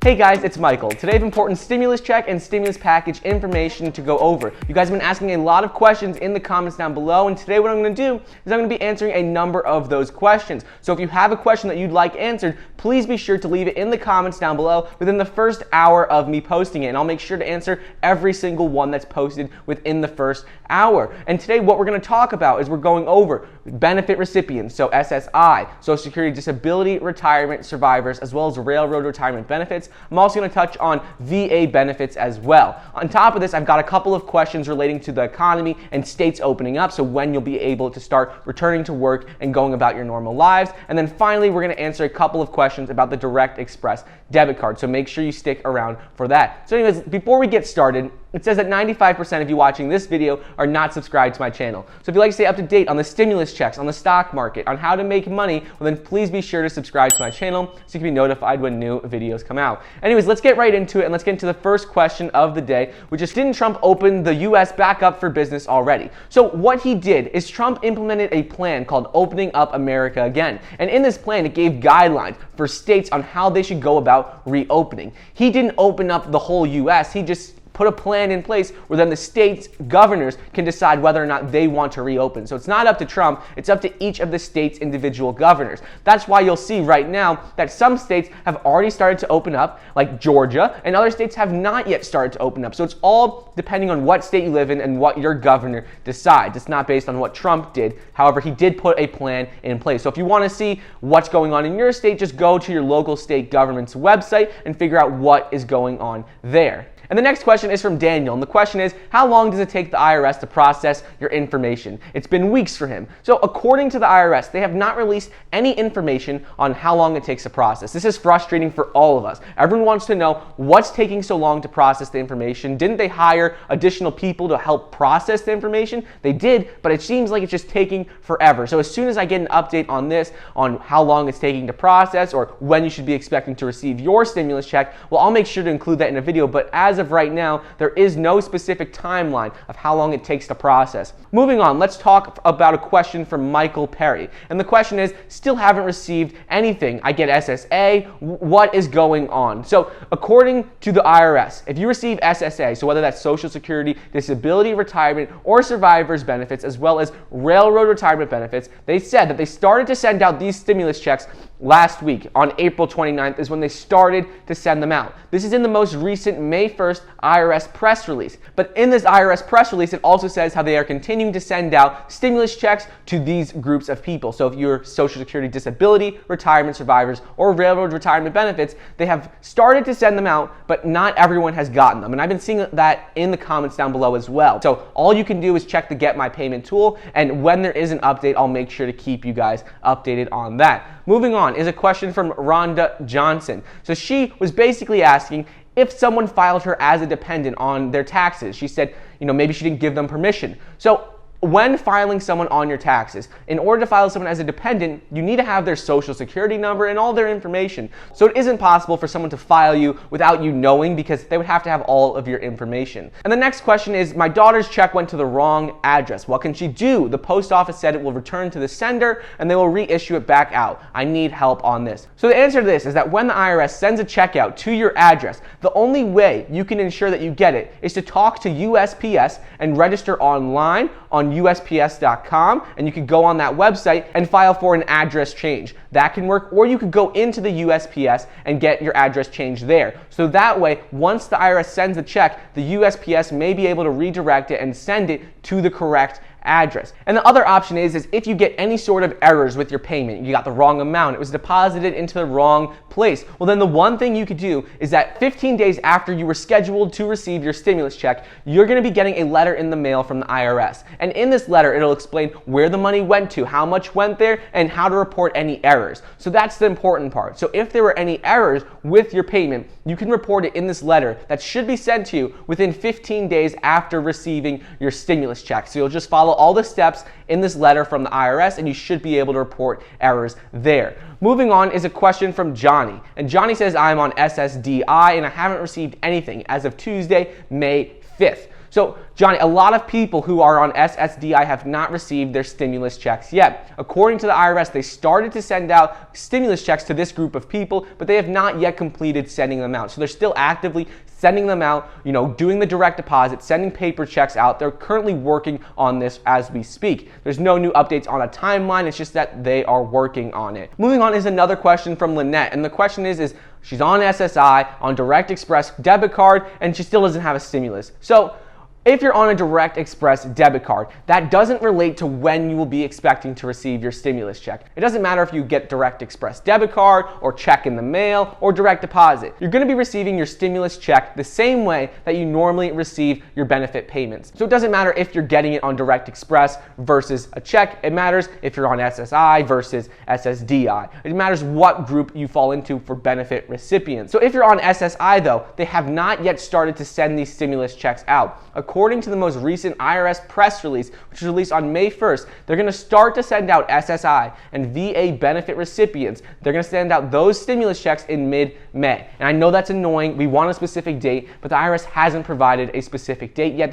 Hey guys, it's Michael. Today I have important stimulus check and stimulus package information to go over. You guys have been asking a lot of questions in the comments down below, and today what I'm going to do is I'm going to be answering a number of those questions. So if you have a question that you'd like answered, please be sure to leave it in the comments down below within the first hour of me posting it, and I'll make sure to answer every single one that's posted within the first hour. And today what we're going to talk about is we're going over benefit recipients, so SSI, Social Security Disability Retirement Survivors, as well as Railroad Retirement Benefits. I'm also going to touch on VA benefits as well. On top of this, I've got a couple of questions relating to the economy and states opening up, so when you'll be able to start returning to work and going about your normal lives. And then finally, we're going to answer a couple of questions about the Direct Express debit card, so make sure you stick around for that. So anyways, before we get started, it says that 95% of you watching this video are not subscribed to my channel. So if you'd like to stay up to date on the stimulus checks, on the stock market, on how to make money, well then please be sure to subscribe to my channel so you can be notified when new videos come out. Anyways, let's get right into it and let's get into the first question of the day, which is, didn't Trump open the US back up for business already? So what he did is Trump implemented a plan called Opening Up America Again. And in this plan, it gave guidelines for states on how they should go about reopening. He didn't open up the whole US, he just put a plan in place where then the states' governors can decide whether or not they want to reopen. So it's not up to Trump, it's up to each of the states' individual governors. That's why you'll see right now that some states have already started to open up, like Georgia, and other states have not yet started to open up. So it's all depending on what state you live in and what your governor decides. It's not based on what Trump did. However, he did put a plan in place. So if you want to see what's going on in your state, just go to your local state government's website and figure out what is going on there. And the next question is from Daniel, and the question is, how long does it take the IRS to process your information? It's been weeks for him. So according to the IRS, they have not released any information on how long it takes to process. This is frustrating for all of us. Everyone wants to know what's taking so long to process the information. Didn't they hire additional people to help process the information? They did, but it seems like it's just taking forever. So as soon as I get an update on this, on how long it's taking to process or when you should be expecting to receive your stimulus check, well, I'll make sure to include that in a video, but as of right now, there is no specific timeline of how long it takes to process. Moving on, let's talk about a question from Michael Perry. And the question is, still haven't received anything. I get SSA. What is going on? So according to the IRS, if you receive SSA, so whether that's Social Security, Disability, Retirement, or Survivor's Benefits, as well as Railroad Retirement Benefits, they said that they started to send out these stimulus checks last week. On April 29th is when they started to send them out. This is in the most recent May 1st IRS press release. But in this IRS press release, it also says how they are continuing to send out stimulus checks to these groups of people. So if you're Social Security Disability, Retirement Survivors, or Railroad Retirement Benefits, they have started to send them out, but not everyone has gotten them. And I've been seeing that in the comments down below as well. So all you can do is check the Get My Payment tool, and when there is an update, I'll make sure to keep you guys updated on that. Moving on is a question from Rhonda Johnson. So she was basically asking if someone filed her as a dependent on their taxes. She said, maybe she didn't give them permission. So when filing someone on your taxes, in order to file someone as a dependent, you need to have their social security number and all their information. So it isn't possible for someone to file you without you knowing, because they would have to have all of your information. And the next question is, my daughter's check went to the wrong address. What can she do? The post office said it will return to the sender and they will reissue it back out. I need help on this. So the answer to this is that when the IRS sends a check out to your address, the only way you can ensure that you get it is to talk to USPS and register online on USPS.com, and you could go on that website and file for an address change. That can work, or you could go into the USPS and get your address changed there. So that way, once the IRS sends the check, the USPS may be able to redirect it and send it to the correct address. And the other option is if you get any sort of errors with your payment, you got the wrong amount, it was deposited into the wrong place, well then the one thing you could do is that 15 days after you were scheduled to receive your stimulus check, you're going to be getting a letter in the mail from the IRS. And in this letter, it'll explain where the money went to, how much went there, and how to report any errors. So that's the important part. So if there were any errors with your payment, you can report it in this letter that should be sent to you within 15 days after receiving your stimulus check. So you'll just follow all the steps in this letter from the IRS and you should be able to report errors there. Moving on is a question from Johnny. And Johnny says, I'm on SSDI and I haven't received anything as of Tuesday, May 5th. So, Johnny, a lot of people who are on SSDI have not received their stimulus checks yet. According to the IRS, they started to send out stimulus checks to this group of people, but they have not yet completed sending them out. So they're still actively sending them out, doing the direct deposit, sending paper checks out. They're currently working on this as we speak. There's no new updates on a timeline. It's just that they are working on it. Moving on is another question from Lynette. And the question is she's on SSI, on Direct Express debit card, and she still doesn't have a stimulus. So if you're on a Direct Express debit card, that doesn't relate to when you will be expecting to receive your stimulus check. It doesn't matter if you get Direct Express debit card or check in the mail or direct deposit. You're going to be receiving your stimulus check the same way that you normally receive your benefit payments. So it doesn't matter if you're getting it on Direct Express versus a check. It matters if you're on SSI versus SSDI. It matters what group you fall into for benefit recipients. So if you're on SSI though, they have not yet started to send these stimulus checks out. According to the most recent IRS press release, which was released on May 1st, they're going to start to send out SSI and VA benefit recipients. They're going to send out those stimulus checks in mid-May. And I know that's annoying. We want a specific date, but the IRS hasn't provided a specific date yet.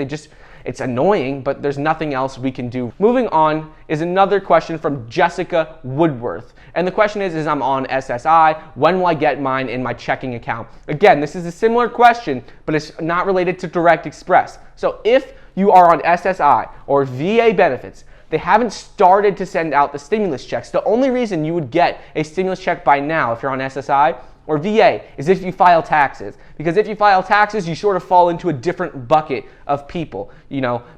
It's annoying, but there's nothing else we can do. Moving on is another question from Jessica Woodworth. And the question is I'm on SSI, when will I get mine in my checking account? Again, this is a similar question, but it's not related to Direct Express. So if you are on SSI or VA benefits, they haven't started to send out the stimulus checks. The only reason you would get a stimulus check by now if you're on SSI or VA is if you file taxes. Because if you file taxes, you sort of fall into a different bucket of people,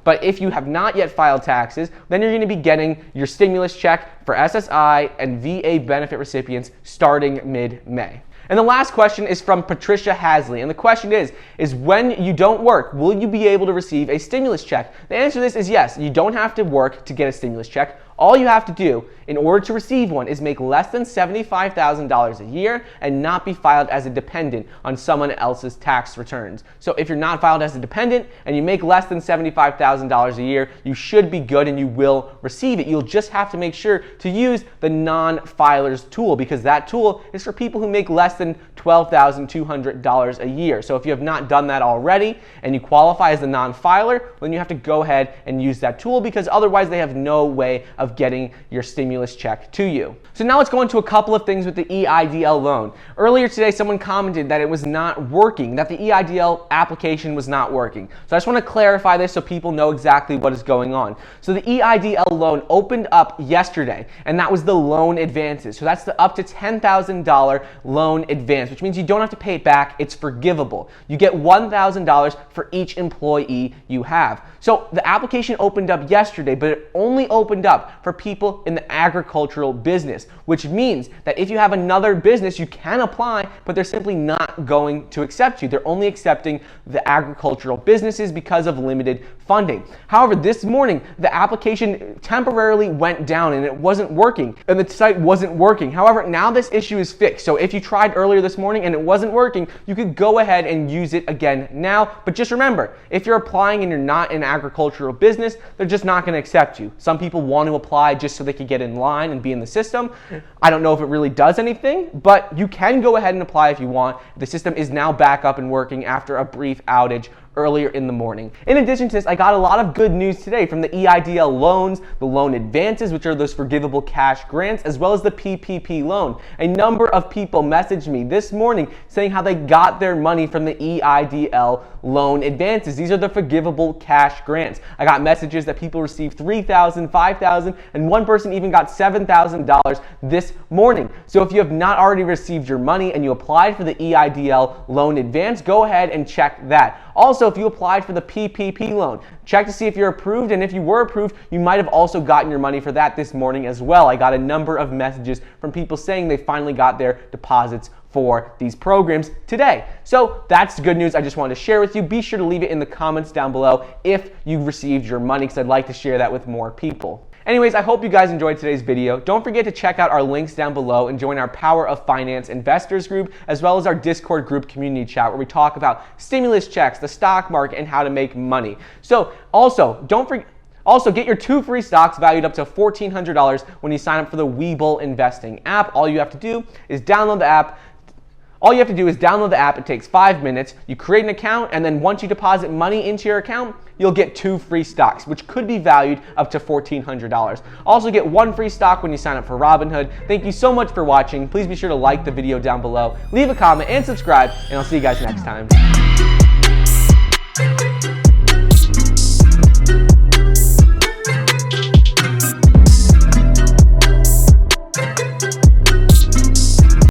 But if you have not yet filed taxes, then you're going to be getting your stimulus check for SSI and VA benefit recipients starting mid-May. And the last question is from Patricia Hasley. And the question is when you don't work, will you be able to receive a stimulus check? The answer to this is yes. You don't have to work to get a stimulus check. All you have to do in order to receive one is make less than $75,000 a year and not be filed as a dependent on someone else's tax returns. So if you're not filed as a dependent and you make less than $75,000 a year, you should be good and you will receive it. You'll just have to make sure to use the non-filers tool, because that tool is for people who make less than $12,200 a year. So if you have not done that already and you qualify as a non-filer, then you have to go ahead and use that tool, because otherwise they have no way of getting your stimulus check to you. So now let's go into a couple of things with the EIDL loan. Earlier today, someone commented that it was not working, that the EIDL application was not working. So I just want to clarify this so people know exactly what is going on. So the EIDL loan opened up yesterday, and that was the loan advances. So that's the up to $10,000 loan advance, which means you don't have to pay it back. It's forgivable. You get $1,000 for each employee you have. So the application opened up yesterday, but it only opened up for people in the agricultural business, which means that if you have another business, you can apply, but they're simply not going to accept you. They're only accepting the agricultural businesses because of limited funding. However, this morning, the application temporarily went down and it wasn't working, and the site wasn't working. However, now this issue is fixed. So if you tried earlier this morning and it wasn't working, you could go ahead and use it again now. But just remember, if you're applying and you're not in agricultural business, they're just not going to accept you. Some people want to apply just so they can get in line and be in the system. I don't know if it really does anything, but you can go ahead and apply if you want. The system is now back up and working after a brief outage earlier in the morning. In addition to this, I got a lot of good news today from the EIDL loans, the loan advances, which are those forgivable cash grants, as well as the PPP loan. A number of people messaged me this morning saying how they got their money from the EIDL loan advances. These are the forgivable cash grants. I got messages that people received $3,000, $5,000, and one person even got $7,000 this morning. So if you have not already received your money and you applied for the EIDL loan advance, go ahead and check that. Also, if you applied for the PPP loan, check to see if you're approved, and if you were approved, you might have also gotten your money for that this morning as well. I got a number of messages from people saying they finally got their deposits for these programs today. So that's good news I just wanted to share with you. Be sure to leave it in the comments down below if you received your money, because I'd like to share that with more people. Anyways, I hope you guys enjoyed today's video. Don't forget to check out our links down below and join our Power of Finance Investors group, as well as our Discord group community chat, where we talk about stimulus checks, the stock market, and how to make money. So also, don't forget, get your 2 free stocks valued up to $1,400 when you sign up for the Webull Investing app. All you have to do is download the app. All you have to do is download the app. It takes 5 minutes. You create an account, and then once you deposit money into your account, you'll get 2 free stocks, which could be valued up to $1,400. Also get 1 free stock when you sign up for Robinhood. Thank you so much for watching. Please be sure to like the video down below, leave a comment, and subscribe, and I'll see you guys next time.